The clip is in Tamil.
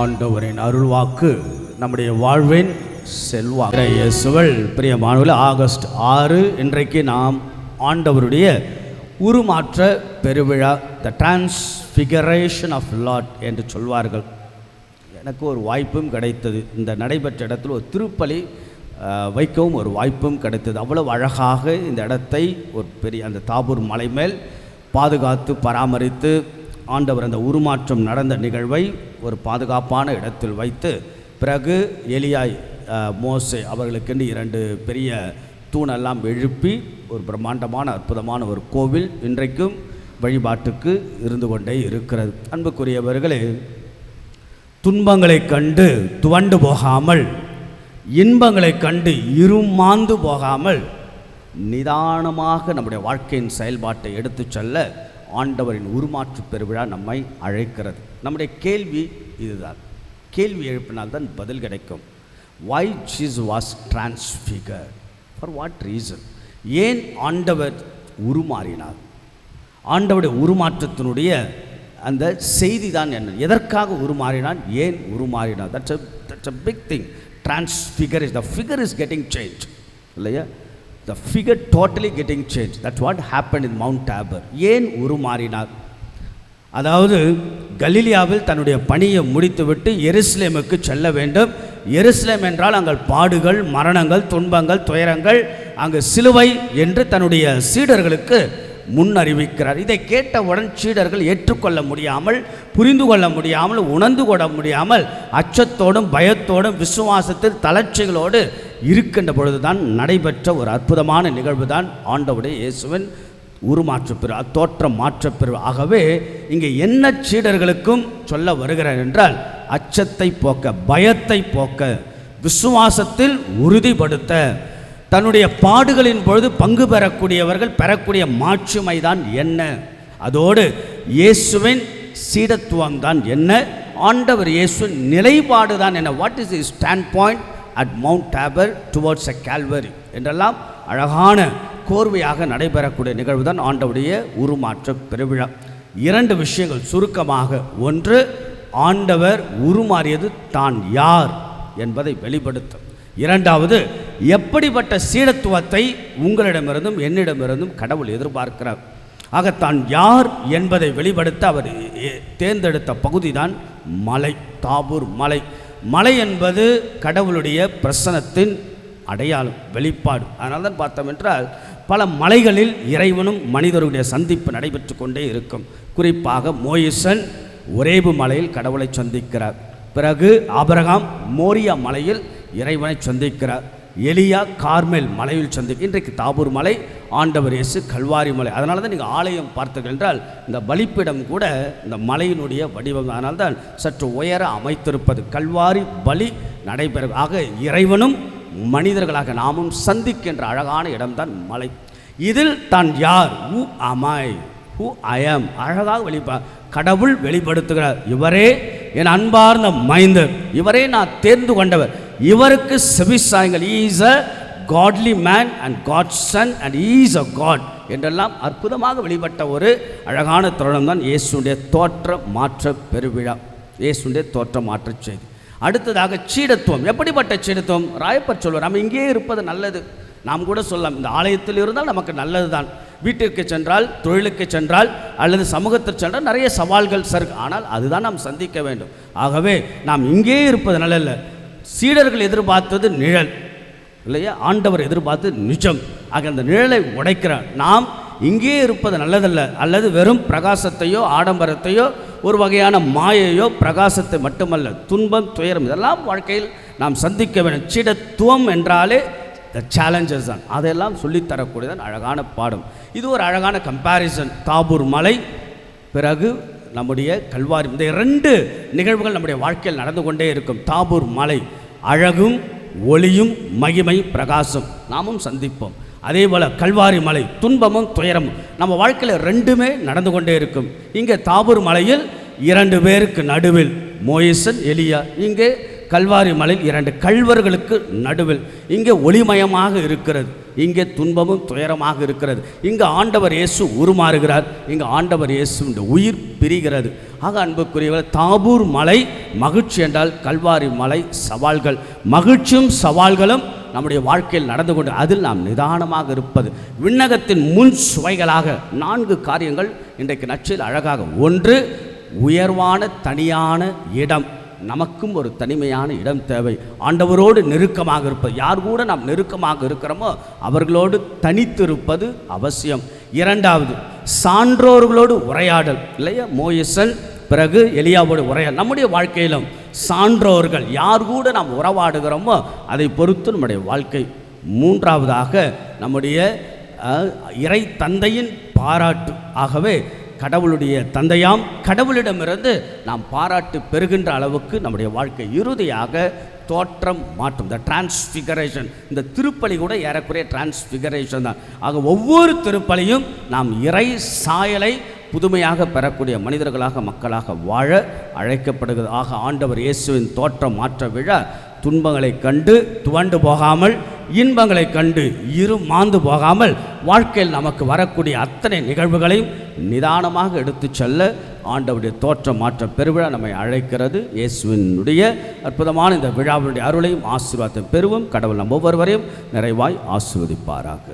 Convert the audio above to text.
ஆண்டவரின் அருள்வாக்கு நம்முடைய வாழ்வின் செல்வாக்கு. இயேசுவில் பிரியமானவர்களே, ஆகஸ்ட் 6 இன்றைக்கு நாம் ஆண்டவருடைய உருமாற்ற பெருவிழா, த டிரான்ஸ்ஃபிகரேஷன் ஆஃப் லார்ட் என்று சொல்வார்கள். எனக்கு ஒரு வாய்ப்பும் கிடைத்தது. இந்த நடைபெற்ற இடத்தில் ஒரு திருப்பலி வைக்கவும் ஒரு வாய்ப்பும் கிடைத்தது. அவ்வளவு அழகாக இந்த இடத்தை ஒரு பெரிய அந்த தாபூர் மலை மேல் பாதுகாத்து பராமரித்து ஆண்டவர் அந்த உருமாற்றம் நடந்த நிகழ்வை ஒரு பாதுகாப்பான இடத்தில் வைத்து, பிறகு எலியாய் மோசே அவர்களுக்கென்று 2 பெரிய தூணெல்லாம் எழுப்பி ஒரு பிரம்மாண்டமான அற்புதமான ஒரு கோவில் இன்றைக்கும் வழிபாட்டுக்கு இருந்து கொண்டே இருக்கிறது. அன்புக்குரியவர்களே, துன்பங்களை கண்டு துவண்டு போகாமல், இன்பங்களை கண்டு இருமாந்து போகாமல், நிதானமாக நம்முடைய வாழ்க்கையின் செயல்பாட்டை எடுத்து செல்ல ஆண்டவரின் உருமாற்று பெருவிழா நம்மை அழைக்கிறது. நம்முடைய கேள்வி இதுதான். கேள்வி எழுப்பினால்தான் பதில் கிடைக்கும். Why Jesus was transfigured? For what reason? ஏன் ஆண்டவர் உருமாறினார்? ஆண்டவருடைய உருமாற்றத்தினுடைய அந்த செய்தி தான் என்ன? எதற்காக உருமாறினார்? ஏன் உருமாறினார்? That's a big thing. Transfigure is, the figure is getting changed. இல்லையா? The figure totally getting changed. That's what happened in Mount Tabor. ஏன் உருமாறினார்? அதாவது கலிலியாவில் தன்னுடைய பணியை முடித்துவிட்டு எருசலேமுக்கு செல்ல வேண்டும். எருசலேம் என்றால் அங்கே பாடுகள், மரணங்கள், துன்பங்கள், துயரங்கள், அங்கு சிலுவை என்று தன்னுடைய சீடர்களுக்கு முன்னறிவிக்கிறார். இதை கேட்டவுடன் சீடர்கள் ஏற்றுக்கொள்ள முடியாமல், புரிந்து கொள்ள முடியாமல், உணர்ந்து கொள்ள முடியாமல், அச்சத்தோடும் பயத்தோடும் விசுவாசத்தில் தளர்ச்சிகளோடு இருக்கின்ற பொழுதுதான் நடைபெற்ற ஒரு அற்புதமான நிகழ்வு தான் ஆண்டவருடைய இயேசுவின் உருமாற்றப்பெரு, தோற்றம் மாற்றப்பெரு. ஆகவே இங்கே என்ன சீடர்களுக்கும் சொல்ல வருகிறார் என்றால், அச்சத்தை போக்க, பயத்தை போக்க, விசுவாசத்தில் உறுதிப்படுத்த, தன்னுடைய பாடுகளின் பொழுது பங்கு பெறக்கூடியவர்கள் பெறக்கூடிய மாட்சிமை தான் என்ன, அதோடு இயேசுவின் சீடத்துவம் தான் என்ன, ஆண்டவர் இயேசுவின் நிலைப்பாடு தான் என்ன, what is is stand point at mount Dabur towards a Calvary என்றெல்லாம் அழகான கோர்வையாக நடைபெறக்கூடிய நிகழ்வு தான் ஆண்டவருடைய உருமாற்ற பெருவிழா. 2 விஷயங்கள் சுருக்கமாக. ஒன்று, ஆண்டவர் உருமாறியது தான் யார் என்பதை வெளிப்படுத்தும். 2வது, எப்படிப்பட்ட சீடத்துவத்தை உங்களிடமிருந்தும் என்னிடமிருந்தும் கடவுள் எதிர்பார்க்கிறார். ஆக தான் யார் என்பதை வெளிப்படுத்த அவர் தேர்ந்தெடுத்த பகுதி தான் மலை, தாபூர் மலை. மலை என்பது கடவுளுடைய பிரசன்னத்தின் அடையாளம், வெளிப்பாடு. அதனால தான் பார்த்தோம் என்றால் பல மலைகளில் இறைவனும் மனிதருடைய சந்திப்பு நடைபெற்று கொண்டே இருக்கும். குறிப்பாக மோயிசன் ஒரேபு மலையில் கடவுளை சந்திக்கிறார். பிறகு ஆபிரகாம் மோரியா மலையில் இறைவனை சந்திக்கிறார். எலியா கார்மேல் மலையில் சந்திக்க. இன்றைக்கு தாபூர் மலை, ஆண்டவர் இயேசு கல்வாரி மலை. அதனால தான் நீங்கள் ஆலயம் பார்த்தீர்கள் என்றால் இந்த பலிப்பிடம் கூட இந்த மலையினுடைய வடிவம். அதனால தான் சற்று உயர அமைத்திருப்பது. கல்வாரி பலி நடைபெறும். ஆக இறைவனும் மனிதர்களாக நாமும் சந்திக்கின்ற அழகான இடம்தான் மலை. இதில் தான் யார், ஹூ அமாய், ஹூ ஐ ஆம், அழகாக கடவுள் வெளிப்படுத்துகிறார். இவரே என் அன்பார்ந்த மைந்தர், இவரே நான் தேர்ந்து கொண்டவர், இவருக்கு செவிசாயுங்கள். He is a godly man and God's son and he is a God என்றெல்லாம் அற்புதமாக வெளிப்பட்ட ஒரு அழகான தருணம் தான் இயேசுடைய தோற்ற மாற்ற பெருவிழா, இயேசுடைய தோற்ற மாற்ற செய்தி. அடுத்ததாக சீடத்துவம். எப்படிப்பட்ட சீடத்துவம்? ராயப்பர் சொல்வார், நம்ம இங்கேயே இருப்பது நல்லது. நாம் கூட சொல்லலாம், இந்த ஆலயத்தில் இருந்தால் நமக்கு நல்லது தான். வீட்டிற்கு சென்றால், தொழிலுக்கு சென்றால், அல்லது சமூகத்தில் சென்றால் நிறைய சவால்கள் ஆனால் அதுதான் நாம் சந்திக்க வேண்டும். ஆகவே நாம் இங்கே இருப்பது நல்லல்ல. சீடர்கள் எதிர்பார்த்தது நிழல் இல்லையா, ஆண்டவர் எதிர்பார்த்தது நிஜம். ஆக அந்த நிழலை உடைக்கிறார். நாம் இங்கே இருப்பது நல்லதல்ல. அல்லது வெறும் பிரகாசத்தையோ ஆடம்பரத்தையோ ஒரு வகையான மாயையோ பிரகாசத்தை மட்டுமல்ல, துன்பம், துயரம் இதெல்லாம் வாழ்க்கையில் நாம் சந்திக்க வேண்டும். சீடத்துவம் என்றாலே த சேலஞ்சஸ் தான். அதெல்லாம் சொல்லித்தரக்கூடியதான் அழகான பாடம். இது ஒரு அழகான கம்பேரிசன். தாபூர் மலை, பிறகு நம்முடைய கல்வாரி. இந்த 2 நிகழ்வுகள் நம்முடைய வாழ்க்கையில் நடந்து கொண்டே இருக்கும். தாபூர் மலை அழகும் ஒளியும் மகிமை பிரகாசம் நாமும் சந்திப்போம். அதே போல் கல்வாரி மலை துன்பமும் துயரமும் நம்ம வாழ்க்கையில் 2மே நடந்து கொண்டே இருக்கும். இங்கே தாபூர் மலையில் 2 பேருக்கு நடுவில் மோயிசன், எலியா. இங்கே கல்வாரி மலையில் 2 கள்வர்களுக்கு நடுவில். இங்கே ஒளிமயமாக இருக்கிறது. இங்கே துன்பமும் துயரமாக இருக்கிறது. இங்கே ஆண்டவர் இயேசு உருமாறுகிறார், இங்கே ஆண்டவர் இயேசு உயிர் பிரிகிறது. ஆக அன்புக்குரியவர், தாபூர் மலை மகிழ்ச்சி என்றால் கல்வாரி மலை சவால்கள். மகிழ்ச்சியும் சவால்களும் நம்முடைய வாழ்க்கையில் நடந்து கொண்டு அதில் நாம் நிதானமாக இருப்பது. விண்ணகத்தின் முன் சுவைகளாக 4 காரியங்கள் இன்றைக்கு நற்செய்தியில் அழகாக. 1, உயர்வான தனியான இடம். நமக்கும் ஒரு தனிமையான இடம் தேவை. ஆண்டவரோடு நெருக்கமாக இருப்பது. யார் கூட நாம் நெருக்கமாக இருக்கிறோமோ அவர்களோடு தனித்து இருப்பது அவசியம். 2வது, சான்றோர்களோடு உரையாடல். இல்லையா, மோயிசன் பிறகு எலியாவோடு உரையாடல். நம்முடைய வாழ்க்கையிலும் சான்றோர்கள் யார் கூட நாம் உறவாடுகிறோமோ அதை பொறுத்து நம்முடைய வாழ்க்கை. 3வதாக, நம்முடைய இறை தந்தையின் பாராட்டு. ஆகவே கடவுளுடைய தந்தையாம் கடவுளிடமிருந்து நாம் பாராட்டு பெறுகின்ற அளவுக்கு நம்முடைய வாழ்க்கை. இறுதியாக தோற்றம் மாற்றம், த டிரான்ஸ்ஃபிகரேஷன். இந்த திருப்பலி கூட ஏறக்குறைய டிரான்ஸ்ஃபிகரேஷன் தான். ஆக ஒவ்வொரு திருப்பலியும் நாம் இறை சாயலை புதுமையாக பெறக்கூடிய மனிதர்களாக மக்களாக வாழ அழைக்கப்படுகிறது. ஆக ஆண்டவர் இயேசுவின் தோற்றம் மாற்ற விழா துன்பங்களை கண்டு துவண்டு போகாமல், இன்பங்களை கண்டு மாந்து போகாமல், வாழ்க்கையில் நமக்கு வரக்கூடிய அத்தனை நிகழ்வுகளையும் நிதானமாக எடுத்து செல்ல ஆண்டவருடைய தோற்றம் மாற்ற பெருவிழா நம்மை அழைக்கிறது. இயேசுவினுடைய அற்புதமான இந்த விழாவினுடைய அருளையும் ஆசீர்வாதத்தை பெறுவோம். கடவுள் நம் ஒவ்வொருவரையும் நிறைவாய் ஆசீர்வதிப்பாராக.